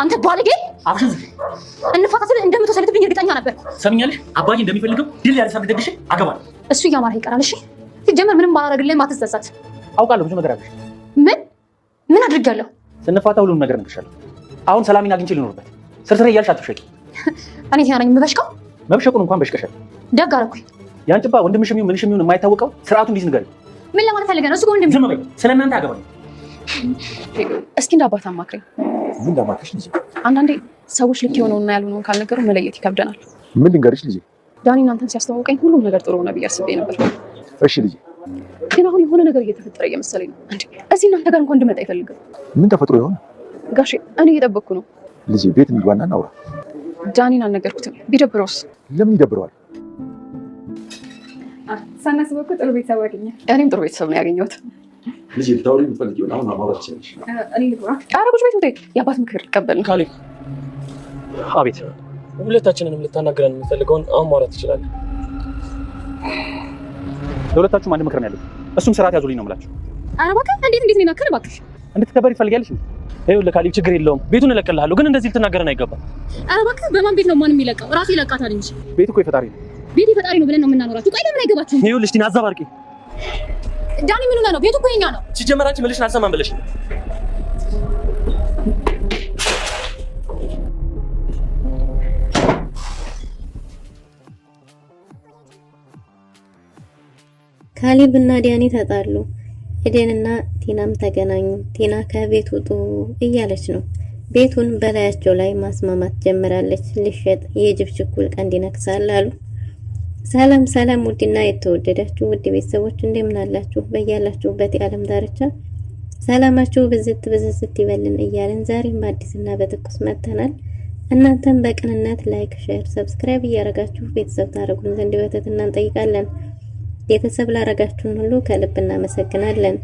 አንተ ባለጌ አብሽን እንፋታለን እንደምትወሰልትብኝ እርግጠኛ ነበር። ሰምኛለሽ? አባዬ እንደሚፈልገው ድል ያለ ሰርግ ደግሼ አገባለሁ። እሱ እያማረህ ይቀራል። እሺ ሲጀመር ምንም ባላደርግልህም አትጸጸት። አውቃለሁ ብዙ ነገር አለሽ። ምን አድርጋለሁ? ስንፋታ ሁሉም ነገር ነግሬሻለሁ። አሁን ሰላሜን አግኝቼ ልኖርበት። ስርስሬ እያልሽ አትብሸቂ። እኔ ያነኝ የምበሽቀው መብሸቁን እንኳን በሽቀሻል። ደግ አደረኩኝ። ያንጭባ ወንድምሽም ይሁን ምንሽም ይሁን የማይታወቀው ስርዓቱን እንዲህ ንገሪው። ምን ለማለት ፈልገህ ነው? እሱ ወንድም ዝም በይ። ስለእናንተ አገባኝ። እስኪ እንደ አባት አማክረኝ። ምን እንዳማክርሽ ልጄ? አንዳንዴ ሰዎች ልክ የሆነውና ያልሆነውን ካልነገሩ መለየት ይከብደናል። ምን ልንገርሽ ልጄ? ዳኒ እናንተን ሲያስተዋውቀኝ ሁሉም ነገር ጥሩ ሆነ ብዬ አስቤ ነበር። እሺ ልጄ። ግን አሁን የሆነ ነገር እየተፈጠረ እየመሰለኝ ነው። እንዴ እዚህ እናንተ ጋር እንኳን እንድመጣ አይፈልግም። ምን ተፈጥሮ ይሆን ጋሼ? እኔ እየጠበቅኩ ነው። ልጄ ቤት እንግባና እናውራ። ዳኒን አልነገርኩትም። ቢደብረውስ? ለምን ይደብረዋል? ሳናስበው እኮ ጥሩ ቤተሰብ አገኘ። እኔም ጥሩ ቤተሰብ ነው ያገኘሁት። ልጄ ልታወሪ የምትፈልጊውን አሁን ማውራት ትችላለሽ። እኔ ልግባ። ኧረ ቁጭ ቤት ውጤት የአባት ምክር ልቀበል ነው። ካሌብ። አቤት። ሁለታችንንም ልታናግረን የምፈልገውን አሁን ማውራት ትችላለህ። ለሁለታችሁም አንድ ምክር ነው ያለው። እሱም ስርዓት ያዙልኝ ነው የምላችሁ። ኧረ እባክህ እንዴት ነው የማከለ እባክሽ እንድትከበር ይፈልጋልሽ። ይኸውልህ ካሌብ ችግር የለውም ቤቱን እለቅልሃለሁ፣ ግን እንደዚህ ልትናገረን አይገባም። ኧረ እባክህ በማን ቤት ነው ማንም የሚለቀው? ራሱ ይለቃታል እንጂ። ቤት እኮ የፈጣሪ ነው። ቤት የፈጣሪ ነው ብለን ነው የምናኖራችሁ። ቆይ ለምን አይገባችሁም? ይኸውልሽ ቲና አዛባርቂ። ዳኒ ምን ሆነህ ነው? ቤቱ እኮ የኛ ነው። ሲጀመር አንቺ ምልሽን አልሰማም ብለሽ ነው። ካሌብ እና ዳኒ ተጣሉ። ኤደንና ቲናም ተገናኙ። ቲና ከቤት ውጡ እያለች ነው። ቤቱን በላያቸው ላይ ማስማማት ጀምራለች። ልሸጥ የጅብ ችኩል ቀንድ ይነክሳል አሉ። ሰላም ሰላም! ውድና የተወደዳችሁ ውድ ቤተሰቦች እንደምን አላችሁ? በያላችሁበት የዓለም ዳርቻ ሰላማችሁ ብዝት ይበልን እያልን ዛሬም በአዲስና በትኩስ መጥተናል። እናንተም በቅንነት ላይክ፣ ሼር፣ ሰብስክራይብ እያረጋችሁ ቤተሰብ ታደርጉን ዘንድ በትህትና እንጠይቃለን። ቤተሰብ ላረጋችሁን ሁሉ ከልብ እናመሰግናለን።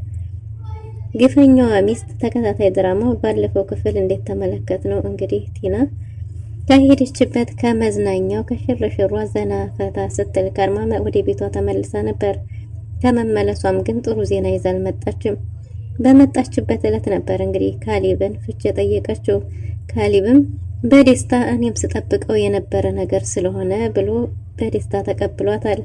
ግፈኛዋ ሚስት ተከታታይ ድራማው ባለፈው ክፍል እንዴት ተመለከት ነው እንግዲህ ቲና ከሄደችበት ከመዝናኛው ከሽርሽሯ ዘና ፈታ ስትል ከርማ ወደ ቤቷ ተመልሳ ነበር። ከመመለሷም ግን ጥሩ ዜና ይዛ አልመጣችም። በመጣችበት ዕለት ነበር እንግዲህ ካሌብን ፍች የጠየቀችው። ካሌብም በደስታ እኔም ስጠብቀው የነበረ ነገር ስለሆነ ብሎ በደስታ ተቀብሏታል።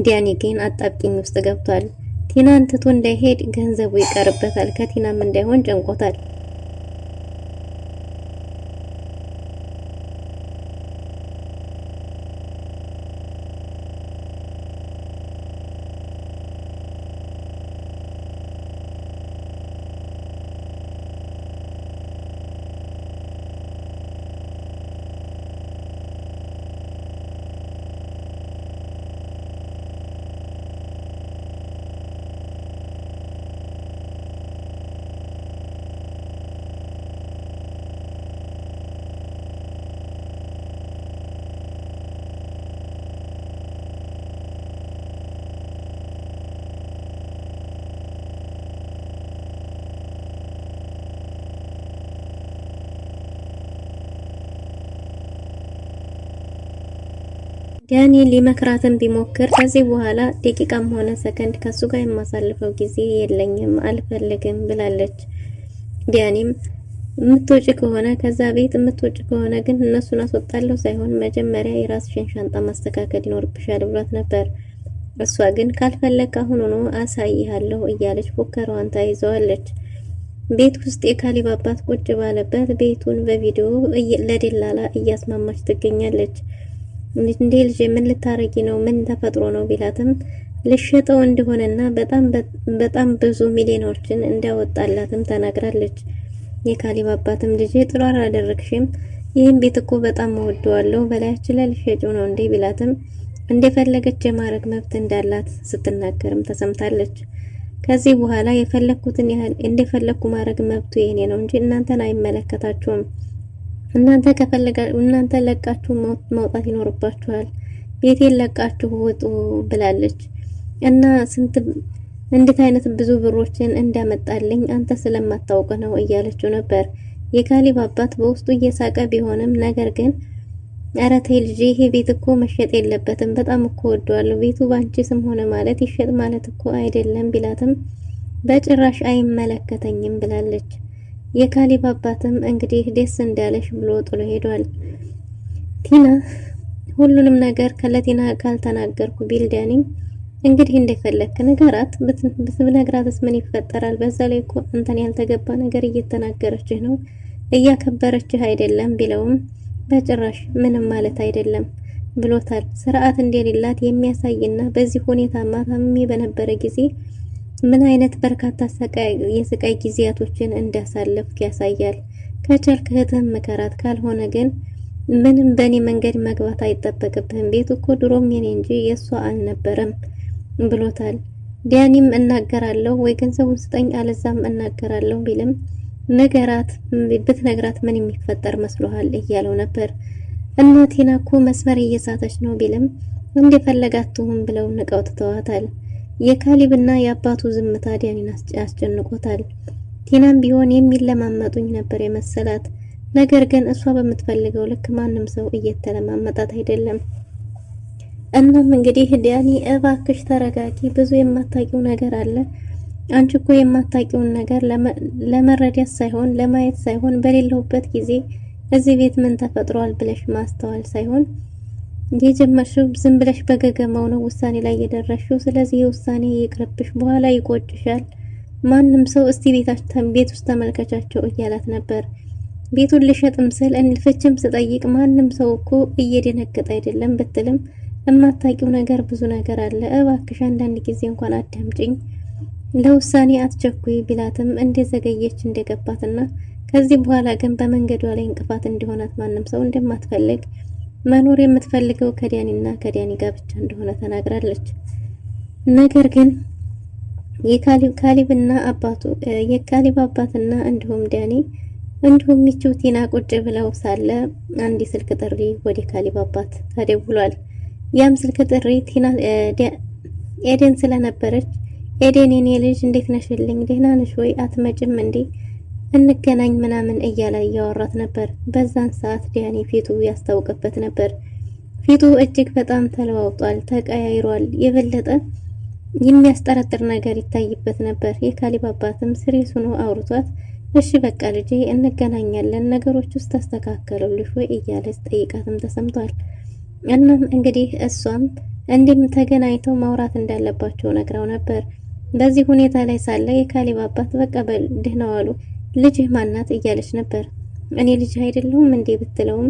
ዳኒ ግን አጣብቂኝ ውስጥ ገብቷል። ቲናን ትቶ እንዳይሄድ ገንዘቡ ይቀርበታል፣ ከቲናም እንዳይሆን ጨንቆታል። ዳኒ ሊመክራትን ቢሞክር ከዚህ በኋላ ደቂቃም ሆነ ሰከንድ ከሱ ጋር የማሳልፈው ጊዜ የለኝም አልፈልግም ብላለች። ዳኒም የምትወጪ ከሆነ ከዛ ቤት የምትወጪ ከሆነ ግን እነሱን አስወጣለሁ ሳይሆን መጀመሪያ የራስሽን ሻንጣ ማስተካከል ይኖርብሻል ብሏት ነበር። እሷ ግን ካልፈለክ አሁኑኑ አሳይሃለሁ እያለች ፉከራዋን ታይዘዋለች። ቤት ውስጥ የካሌብ አባት ቁጭ ባለበት ቤቱን በቪዲዮ ለደላላ እያስማማች ትገኛለች። እንዴ ልጅ ምን ልታረጊ ነው? ምን ተፈጥሮ ነው ቢላትም ልሸጠው እንደሆነና በጣም ብዙ ሚሊዮኖችን እንዲያወጣላትም ተናግራለች። የካሌብ አባትም ልጅ ጥሩ አላደረግሽም፣ ይህን ቤት እኮ በጣም ወደዋለሁ፣ በላያችን ላይ ልሸጪው ነው እንዴ ቢላትም እንደፈለገች የማረግ መብት እንዳላት ስትናገርም ተሰምታለች። ከዚህ በኋላ የፈለኩትን ያህል እንደፈለኩ ማረግ መብቱ የኔ ነው እንጂ እናንተን አይመለከታችሁም። እናንተ ለቃችሁ መውጣት ይኖርባችኋል፣ ቤቴን ለቃችሁ ውጡ ብላለች። እና እንዴት አይነት ብዙ ብሮችን እንዳመጣልኝ አንተ ስለማታውቅ ነው እያለችው ነበር። የካሌብ አባት በውስጡ እየሳቀ ቢሆንም ነገር ግን ኧረ ተይ ልጄ ይሄ ቤት እኮ መሸጥ የለበትም፣ በጣም እኮ ወደዋለሁ፣ ቤቱ ባንቺ ስም ሆነ ማለት ይሸጥ ማለት እኮ አይደለም ቢላትም በጭራሽ አይመለከተኝም ብላለች። የካሊብ አባትም እንግዲህ ደስ እንዳለሽ ብሎ ጥሎ ሄዷል። ቲና ሁሉንም ነገር ከለቲና ካልተናገርኩ ቢል ዳኒ እንግዲህ እንደፈለክ ነገራት ብትነግራትስ ምን ይፈጠራል? በዛ ላይ እኮ አንተን ያልተገባ ነገር እየተናገረችህ ነው፣ እያከበረችህ አይደለም ቢለውም በጭራሽ ምንም ማለት አይደለም ብሎታል። ስርዓት እንደሌላት የሚያሳይና በዚህ ሁኔታ ማታምሜ በነበረ ጊዜ ምን አይነት በርካታ የስቃይ ጊዜያቶችን እንዳሳለፍክ ያሳያል። ከቻልክ እህትህን ምከራት፣ ካልሆነ ግን ምንም በእኔ መንገድ መግባት አይጠበቅብህም። ቤቱ እኮ ድሮም የኔ እንጂ የእሷ አልነበረም ብሎታል። ዳኒም እናገራለሁ ወይ ገንዘቡን ስጠኝ አለዛም እናገራለሁ ቢልም ብትነግራት ምን የሚፈጠር መስሎሃል እያለው ነበር። እናቴና እኮ መስመር እየሳተች ነው ቢልም እንደፈለጋችሁም ብለው ንቀው ትተዋታል። የካሊብና የአባቱ ዝምታ ዳኒን አስጨንቆታል። ቲናም ቢሆን የሚለማመጡኝ ነበር የመሰላት፣ ነገር ግን እሷ በምትፈልገው ልክ ማንም ሰው እየተለማመጣት አይደለም። እናም እንግዲህ ዳኒ እባክሽ ተረጋጊ፣ ብዙ የማታውቂው ነገር አለ። አንቺ እኮ የማታውቂውን ነገር ለመረዳት ሳይሆን ለማየት ሳይሆን በሌለውበት ጊዜ እዚህ ቤት ምን ተፈጥሯል ብለሽ ማስተዋል ሳይሆን የጀመርሽው ዝም ብለሽ በገገማው ነው ውሳኔ ላይ የደረስሽው። ስለዚህ ውሳኔ ይቅርብሽ፣ በኋላ ይቆጭሻል። ማንም ሰው እስቲ ቤት ውስጥ ተመልከቻቸው እያላት ነበር። ቤቱን ልሸጥም ስል ፍችም ስጠይቅ ማንም ሰው እኮ እየደነገጠ አይደለም ብትልም የማታውቂው ነገር ብዙ ነገር አለ፣ እባክሽ አንዳንድ ጊዜ እንኳን አዳምጪኝ፣ ለውሳኔ አትቸኩይ ቢላትም እንደዘገየች እንደገባትና ከዚህ በኋላ ግን በመንገዷ ላይ እንቅፋት እንዲሆናት ማንም ሰው እንደማትፈልግ መኖር የምትፈልገው ከዳኒና ከዳኒ ጋር ብቻ እንደሆነ ተናግራለች። ነገር ግን የካሊብና አባቱ የካሊብ አባትና እንዲሁም ዳኒ እንዲሁም ሚቹ ቲና ቁጭ ብለው ሳለ አንድ ስልክ ጥሪ ወደ ካሊብ አባት ተደውሏል። ያም ስልክ ጥሪ ቲና ኤደን ስለነበረች ኤደን የኔ ልጅ እንዴት ነሽልኝ? ደህና ነሽ ወይ? አትመጭም እንዴ? እንገናኝ ምናምን እያለ እያወራት ነበር። በዛን ሰዓት ዳኒ ፊቱ ያስታውቅበት ነበር። ፊቱ እጅግ በጣም ተለዋውጧል፣ ተቀያይሯል። የበለጠ የሚያስጠረጥር ነገር ይታይበት ነበር። የካሊብ አባትም ስሬስ ሆኖ አውርቷት እሺ በቃ ልጄ እንገናኛለን፣ ነገሮች ውስጥ ተስተካከሉልሽ ወይ እያለች ጠይቃትም ተሰምቷል። እናም እንግዲህ እሷም እንዲም ተገናኝተው ማውራት እንዳለባቸው ነግራው ነበር። በዚህ ሁኔታ ላይ ሳለ የካሊብ አባት በቃ ደህና ዋሉ፣ ልጅህ ማናት እያለች ነበር። እኔ ልጅ አይደለሁም እንዴ ብትለውም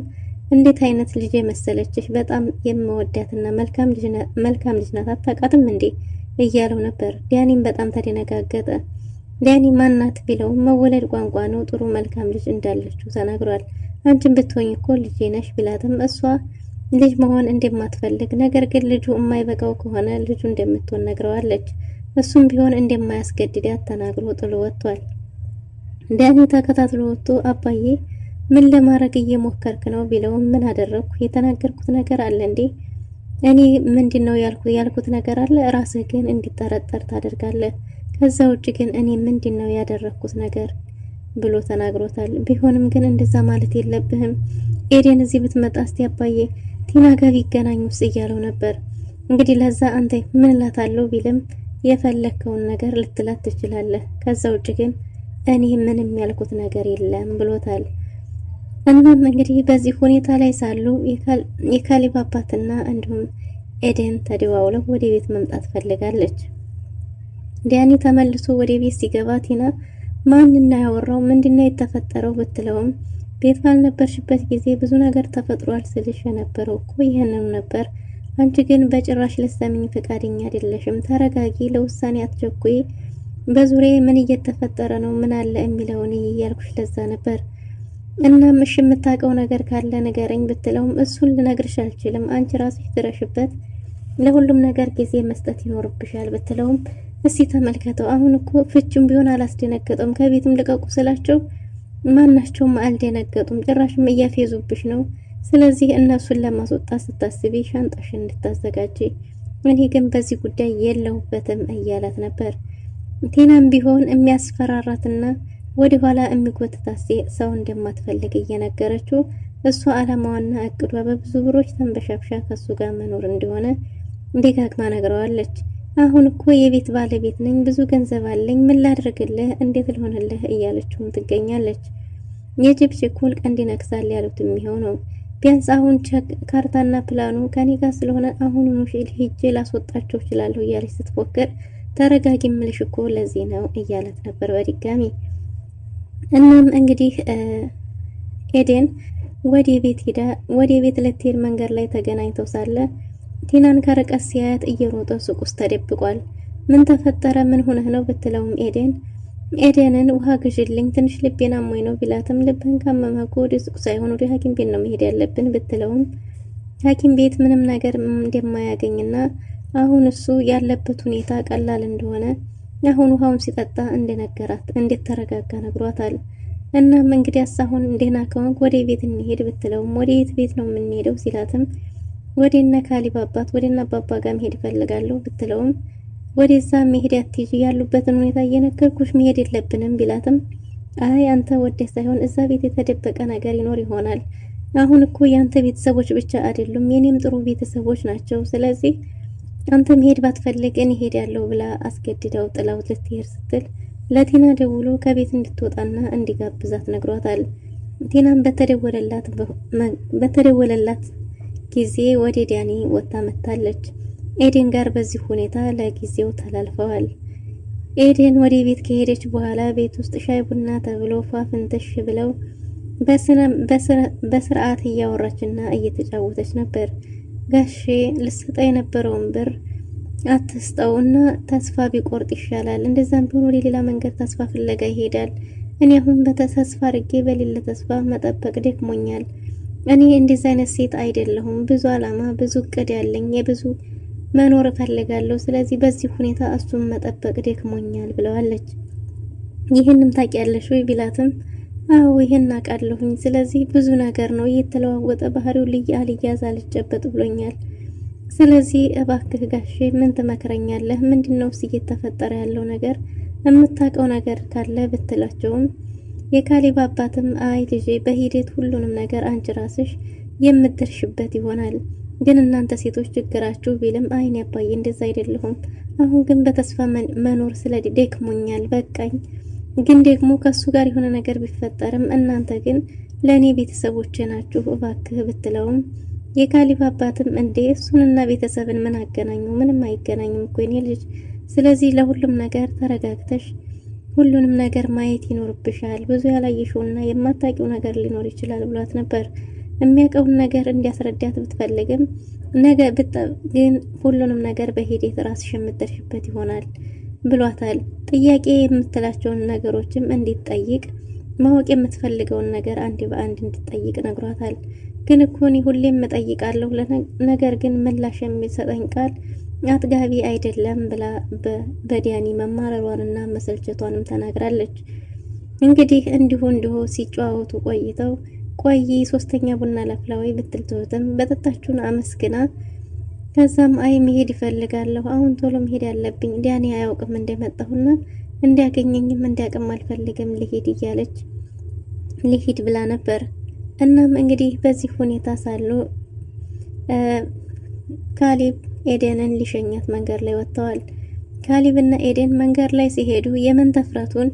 እንዴት አይነት ልጅ መሰለችሽ፣ በጣም የምወዳትና መልካም ልጅ ናት፣ አታውቃትም እንዴ እያለው ነበር። ዳኒም በጣም ተደነጋገጠ። ዳኒ ማናት ቢለው መወለድ ቋንቋ ነው፣ ጥሩ መልካም ልጅ እንዳለችው ተናግሯል። አንቺን ብትሆኝ እኮ ልጄ ነሽ ቢላትም እሷ ልጅ መሆን እንደማትፈልግ ነገር ግን ልጁ የማይበቃው ከሆነ ልጁ እንደምትሆን ነግረዋለች። እሱም ቢሆን እንደማያስገድዳት ተናግሮ ጥሎ ወጥቷል። ዳኒ ተከታትሎ ወጥቶ አባዬ ምን ለማድረግ እየሞከርክ ነው ቢለውም ምን አደረኩ? የተናገርኩት ነገር አለ እንዴ? እኔ ምንድነው ያልኩት ነገር አለ፣ ራስህ ግን እንዲጠረጠር ታደርጋለህ። ከዛ ውጭ ግን እኔ ምንድነው ያደረኩት ነገር ብሎ ተናግሮታል። ቢሆንም ግን እንደዛ ማለት የለብህም። ኤደን እዚህ ብትመጣ እስቲ አባዬ ቲና ጋር ቢገናኙስ እያለው ነበር። እንግዲህ ለዛ አንተ ምን እላታለሁ ቢልም የፈለከውን ነገር ልትላት ትችላለህ። ከዛ ውጭ ግን እኔ ምንም ያልኩት ነገር የለም ብሎታል። እናም እንግዲህ በዚህ ሁኔታ ላይ ሳሉ የካሊብ አባትና እንዲሁም ኤደን ተደዋውለው ወደ ቤት መምጣት ፈልጋለች። ዳኒ ተመልሶ ወደ ቤት ሲገባ ቲና ማንና ያወራው ምንድነው የተፈጠረው ብትለውም ቤት ባልነበርሽበት ጊዜ ብዙ ነገር ተፈጥሯል ስልሽ የነበረው እኮ ይሄንን ነበር። አንቺ ግን በጭራሽ ልትሰሚኝ ፈቃደኛ አይደለሽም። ተረጋጊ፣ ለውሳኔ አትቸኩይ። በዙሪያ ምን እየተፈጠረ ነው ምን አለ የሚለውን እያልኩሽ ለዛ ነበር። እናም እሺ የምታውቀው ነገር ካለ ንገረኝ ብትለውም እሱን ልነግርሽ አልችልም፣ አንቺ ራስሽ ድረሽበት፣ ለሁሉም ነገር ጊዜ መስጠት ይኖርብሻል ብትለውም እስቲ ተመልከተው፣ አሁን እኮ ፍቹም ቢሆን አላስደነገጠም። ከቤትም ልቀቁ ስላቸው ማናቸውም አልደነገጡም፣ ጭራሽም እያፌዙብሽ ነው። ስለዚህ እነሱን ለማስወጣት ስታስቢ ሻንጣሽን እንድታዘጋጂ፣ እኔ ግን በዚህ ጉዳይ የለሁበትም እያላት ነበር። ቲናም ቢሆን የሚያስፈራራትና ወደ ኋላ የሚጎትታት ሰው እንደማትፈልግ እየነገረችው እሷ አላማዋና እቅዷ በብዙ ብሮች ተንበሻብሻ ከሱ ጋር መኖር እንደሆነ ደጋግማ ነግረዋለች። አሁን እኮ የቤት ባለቤት ነኝ፣ ብዙ ገንዘብ አለኝ፣ ምን ላድርግልህ፣ እንዴት ልሆንልህ እያለችውም ትገኛለች። የጅብ ችኩል ቀንድ ይነክሳል ያሉት የሚሆነው ቢያንስ አሁን ካርታና ፕላኑ ከኔ ጋር ስለሆነ አሁኑኑ ሂጄ ላስወጣቸው እችላለሁ እያለች ስትፎክር፣ ተረጋጊ ምልሽ እኮ ለዚህ ነው እያለት ነበር በድጋሚ። እናም እንግዲህ ኤደን ወደ ቤት ልትሄድ መንገድ ላይ ተገናኝተው ሳለ ቲናን ከርቀት ሲያያት እየሮጠ ሱቅ ውስጥ ተደብቋል። ምን ተፈጠረ? ምን ሆነህ ነው ብትለውም ኤደንን ውሃ ግዥልኝ ትንሽ ልቤን አሞኝ ነው ቢላትም ልብህን ካመመህ እኮ ወደ ሱቅ ሳይሆን ወደ ሐኪም ቤት ነው መሄድ ያለብን ብትለውም ሐኪም ቤት ምንም ነገር እንደማያገኝና አሁን እሱ ያለበት ሁኔታ ቀላል እንደሆነ አሁን ውሃውን ሲጠጣ እንደነገራት እንዴት ተረጋጋ ነግሯታል። እናም እንግዲህ አሁን ደህና ከሆንክ ወደ ቤት እንሄድ ብትለውም ወደ የት ቤት ነው የምንሄደው ሲላትም ወደነ ካሊብ አባት ወደና አባባ ጋር መሄድ ይፈልጋለሁ ብትለውም ወደዛ መሄድ አትይጂ ያሉበትን ሁኔታ እየነገርኩሽ መሄድ የለብንም ቢላትም አይ አንተ ወደ ሳይሆን እዛ ቤት የተደበቀ ነገር ይኖር ይሆናል። አሁን እኮ ያንተ ቤተሰቦች ብቻ አይደሉም የኔም ጥሩ ቤተሰቦች ናቸው። ስለዚህ አንተ መሄድ ባትፈልግ እኔ ሄዳለሁ ብላ አስገድዳው ጥላው ልትሄድ ስትል ለቲና ደውሎ ከቤት እንድትወጣና እንዲጋብዛት ነግሯታል። ቲናም በተደወለላት ጊዜ ወደ ዳኒ ወጣ መታለች። ኤደን ጋር በዚህ ሁኔታ ለጊዜው ተላልፈዋል። ኤደን ወደ ቤት ከሄደች በኋላ ቤት ውስጥ ሻይ ቡና ተብሎ ፏፍንተሽ ብለው በስርዓት እያወራችና እየተጫወተች ነበር። ጋሼ ልስጣ የነበረውን ብር አትስጠውና ተስፋ ቢቆርጥ ይሻላል። እንደዛም ቢሆን ወደ ሌላ መንገድ ተስፋ ፍለጋ ይሄዳል። እኔ አሁን በተስፋ አድርጌ በሌለ ተስፋ መጠበቅ ደክሞኛል። እኔ እንደዚህ አይነት ሴት አይደለሁም። ብዙ አላማ፣ ብዙ እቅድ ያለኝ የብዙ መኖር እፈልጋለሁ። ስለዚህ በዚህ ሁኔታ እሱን መጠበቅ ደክሞኛል ብለዋለች። ይህንም ታውቂያለሽ ወይ ቢላትም አዎ ይሄን አውቃለሁኝ። ስለዚህ ብዙ ነገር ነው እየተለዋወጠ ባህሪው አልያዝ አልጨበጥ ብሎኛል። ስለዚህ እባክህ ጋሼ ምን ትመክረኛለህ? ምንድነውስ እየተፈጠረ ያለው ነገር? የምታውቀው ነገር ካለ ብትላቸውም የካሊብ አባትም አይ ልጄ በሂደት ሁሉንም ነገር አንቺ ራስሽ የምትደርሽበት ይሆናል፣ ግን እናንተ ሴቶች ችግራችሁ ቢልም አይን ያባዬ እንደዛ አይደለሁም። አሁን ግን በተስፋ መኖር ስለደክሞኛል በቃኝ። ግን ደግሞ ከሱ ጋር የሆነ ነገር ቢፈጠርም እናንተ ግን ለኔ ቤተሰቦቼ ናችሁ እባክህ ብትለውም የካሊብ አባትም እንዴ እሱንና ቤተሰብን ምን አገናኙ? ምንም አይገናኙም እኮ የኔ ልጅ። ስለዚህ ለሁሉም ነገር ተረጋግተሽ ሁሉንም ነገር ማየት ይኖርብሻል። ብዙ ያላየሽውና የማታውቂው ነገር ሊኖር ይችላል ብሏት ነበር። የሚያውቀውን ነገር እንዲያስረዳት ብትፈልግም ግን ሁሉንም ነገር በሂደት ራስሽ የምትደርሽበት ይሆናል ብሏታል። ጥያቄ የምትላቸውን ነገሮችም እንዲጠይቅ ማወቅ የምትፈልገውን ነገር አንድ በአንድ እንዲጠይቅ ነግሯታል። ግን እኮ እኔ ሁሌም እጠይቃለሁ፣ ነገር ግን ምላሽ የሚሰጠኝ ቃል አጥጋቢ አይደለም ብላ በዲያኒ መማረሯንና መሰልቸቷንም ተናግራለች። እንግዲህ እንዲሁ ሲጨዋወቱ ቆይተው ሶስተኛ ቡና ለፍላዊ ብትልትወትም በጠጣችሁን አመስግና ከዛም አይ መሄድ ይፈልጋለሁ፣ አሁን ቶሎ መሄድ ያለብኝ ዲያኒ አያውቅም እንደመጣሁና እንዲያገኘኝም እንዲያውቅም አልፈልግም ልሂድ ብላ ነበር። እናም እንግዲህ በዚህ ሁኔታ ሳሉ ካሊብ ኤደንን ሊሸኛት መንገድ ላይ ወጥተዋል። ካሊብና ኤደን መንገድ ላይ ሲሄዱ የመንተፍረቱን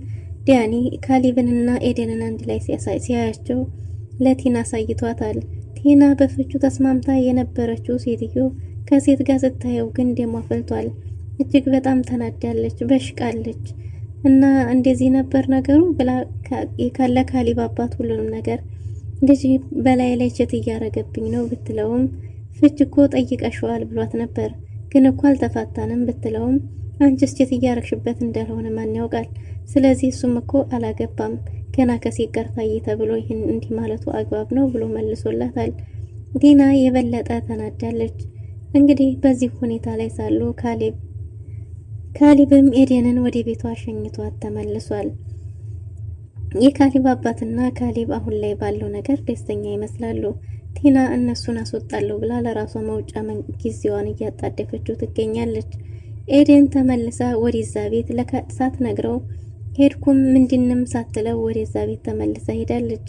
ዲያኒ ካሊብንና ኤደንን አንድ ላይ ሲያያቸው ለቲና አሳይቷታል። ቲና በፍቹ ተስማምታ የነበረችው ሴትዮ ከሴት ጋር ስታየው ግን ደሟ ፈልቷል። እጅግ በጣም ተናዳለች፣ በሽቃለች። እና እንደዚህ ነበር ነገሩ ብላ ካለ ካሊብ አባት ሁሉንም ነገር ልጅ በላይ ላይ ቸት እያረገብኝ ነው ብትለውም ፍች እኮ ጠይቀሽዋል ብሏት ነበር። ግን እኮ አልተፋታንም ብትለውም አንቺስ ቸት እያረግሽበት እንዳልሆነ ማን ያውቃል? ስለዚህ እሱም እኮ አላገባም ገና ከሴት ጋር ታየ ተብሎ ይህን እንዲህ ማለቱ አግባብ ነው ብሎ መልሶላታል። ቲና የበለጠ ተናዳለች። እንግዲህ በዚህ ሁኔታ ላይ ሳሉ ካሊብም ኤደንን ወደ ቤቷ ሸኝቷት ተመልሷል። የካሊብ አባትና ካሊብ አሁን ላይ ባለው ነገር ደስተኛ ይመስላሉ። ቲና እነሱን አስወጣለሁ ብላ ለራሷ መውጫ ጊዜዋን እያጣደፈችው ትገኛለች። ኤደን ተመልሳ ወደዛ ቤት ሳትነግረው ሄድኩም ምንድንም ሳትለው ወደዛ ቤት ተመልሳ ሄዳለች።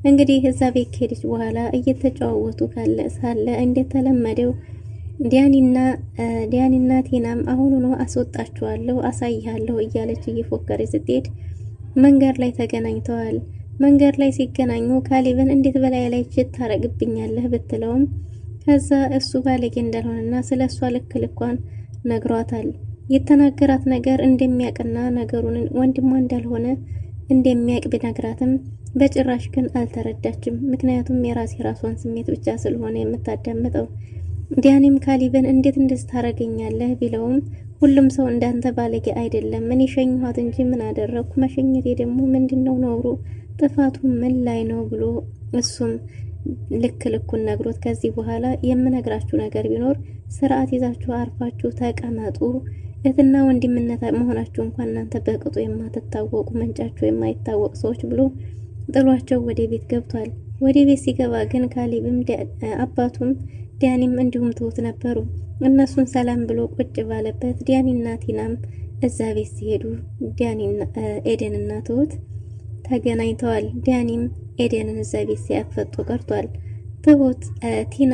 እንግዲህ እዛ ቤት ከሄደች በኋላ እየተጫወቱ ሳለ እንደተለመደው ዲያኒና ቲናም አሁኑኑ አስወጣችኋለሁ አሳይሃለሁ እያለች እየፎከረች ስትሄድ መንገድ ላይ ተገናኝተዋል። መንገድ ላይ ሲገናኙ ካሌብን እንዴት በላይ ላይ ችት ታረግብኛለህ ብትለውም ከዛ እሱ ባለጌ እንዳልሆነና ስለ እሷ ልክ ልኳን ነግሯታል። የተናገራት ነገር እንደሚያቅና ነገሩን ወንድሟ እንዳልሆነ እንደሚያቅ ቢነግራትም በጭራሽ ግን አልተረዳችም። ምክንያቱም የራሷን ስሜት ብቻ ስለሆነ የምታዳምጠው። ዲያኒም ካሌብን እንዴት እንደዚህ ታረገኛለህ ቢለውም ሁሉም ሰው እንዳንተ ባለጌ አይደለም፣ ምን ሸኝኋት እንጂ ምን አደረኩ? መሸኘቴ ደግሞ ምንድነው ነውሩ? ጥፋቱ ምን ላይ ነው ብሎ እሱም ልክ ልኩን ነግሮት ከዚህ በኋላ የምነግራችሁ ነገር ቢኖር ስርዓት ይዛችሁ አርፋችሁ ተቀመጡ። እህትና ወንድምነት መሆናችሁ እንኳን እናንተ በቅጡ የማትታወቁ መንጫችሁ የማይታወቅ ሰዎች ብሎ ጥሏቸው ወደ ቤት ገብቷል። ወደ ቤት ሲገባ ግን ካሌብም አባቱም ዲያኒም እንዲሁም ትሁት ነበሩ። እነሱን ሰላም ብሎ ቁጭ ባለበት ዲያኒና ቲናም እዛ ቤት ሲሄዱ ኤደንና ትሁት ተገናኝተዋል። ዲያኒም ኤደንን እዛ ቤት ሲያፈጡ ቀርቷል። ትሁት ቲና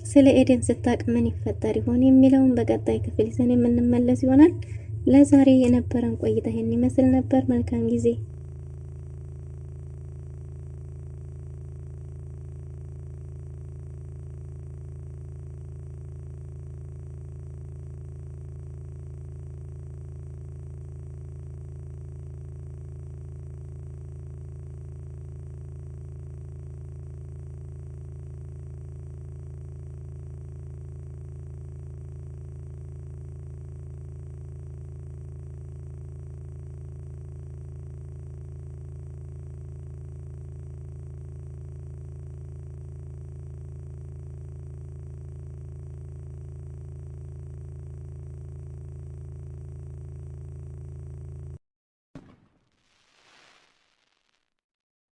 ስለ ኤደን ስታቅ ምን ይፈጠር ይሆን የሚለውን በቀጣይ ክፍል ይዘን የምንመለስ ይሆናል። ለዛሬ የነበረን ቆይታ ይህን ይመስል ነበር። መልካም ጊዜ